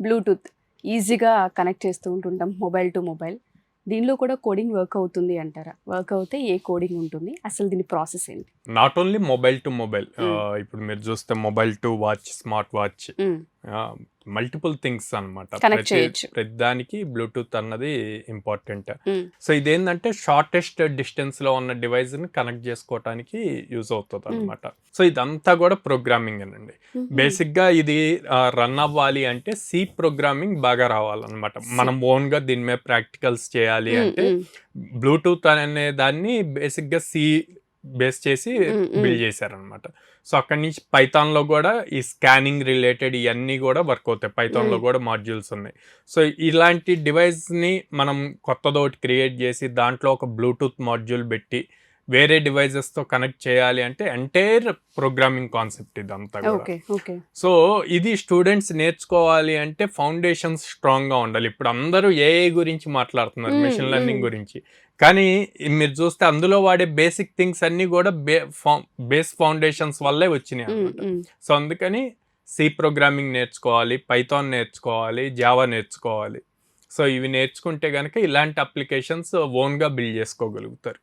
Bluetooth ఈజీగా connect చేస్తూ ఉంటుంటాం mobile to mobile. దీనిలో కూడా కోడింగ్ వర్క్ అవుతుంది అంటారా? వర్క్ అవుతే ఏ కోడింగ్ ఉంటుంది, అసలు దీని ప్రాసెస్ ఏంటి? Not only mobile to mobile, ఇప్పుడు మీరు చూస్తే mobile to watch, smart watch, multiple things అనమాట. ప్రతి దానికి బ్లూటూత్ అన్నది ఇంపార్టెంట్. సో ఇదేంటంటే షార్టెస్ట్ డిస్టెన్స్ లో ఉన్న డివైస్ ని కనెక్ట్ చేసుకోవటానికి యూజ్ అవుతుంది అనమాట. సో ఇదంతా కూడా ప్రోగ్రామింగ్ అనండి. బేసిక్ గా ఇది రన్ అవ్వాలి అంటే సి ప్రోగ్రామింగ్ బాగా రావాలన్నమాట. మనం ఓన్ గా దీని మీద ప్రాక్టికల్స్ చేయాలి అంటే బ్లూటూత్ అనే దాన్ని బేసిక్ గా సి బేస్ చేసి బిల్డ్ చేశారనమాట. సో అక్కడి నుంచి పైథాన్లో కూడా ఈ స్కానింగ్ రిలేటెడ్ ఇవన్నీ కూడా వర్క్ అవుతాయి. పైథాన్లో కూడా మాడ్యూల్స్ ఉన్నాయి. సో ఇలాంటి డివైస్ని మనం కొత్తదోటి క్రియేట్ చేసి దాంట్లో ఒక బ్లూటూత్ మాడ్యూల్ పెట్టి వేరే డివైజెస్తో కనెక్ట్ చేయాలి అంటే ఎంటైర్ ప్రోగ్రామింగ్ కాన్సెప్ట్ ఇదంతా కూడా. సో ఇది స్టూడెంట్స్ నేర్చుకోవాలి అంటే ఫౌండేషన్స్ స్ట్రాంగ్గా ఉండాలి. ఇప్పుడు అందరూ ఏఐ గురించి మాట్లాడుతున్నారు, మెషిన్ లెర్నింగ్ గురించి, కానీ మీరు చూస్తే అందులో వాడే బేసిక్ థింగ్స్ అన్నీ కూడా బేస్ ఫౌండేషన్స్ వల్లే వచ్చినాయి అన్నమాట. సో అందుకని సి ప్రోగ్రామింగ్ నేర్చుకోవాలి, పైథాన్ నేర్చుకోవాలి, జావా నేర్చుకోవాలి. సో ఇవి నేర్చుకుంటే కనుక ఇలాంటి అప్లికేషన్స్ ఓన్గా బిల్డ్ చేసుకోగలుగుతారు.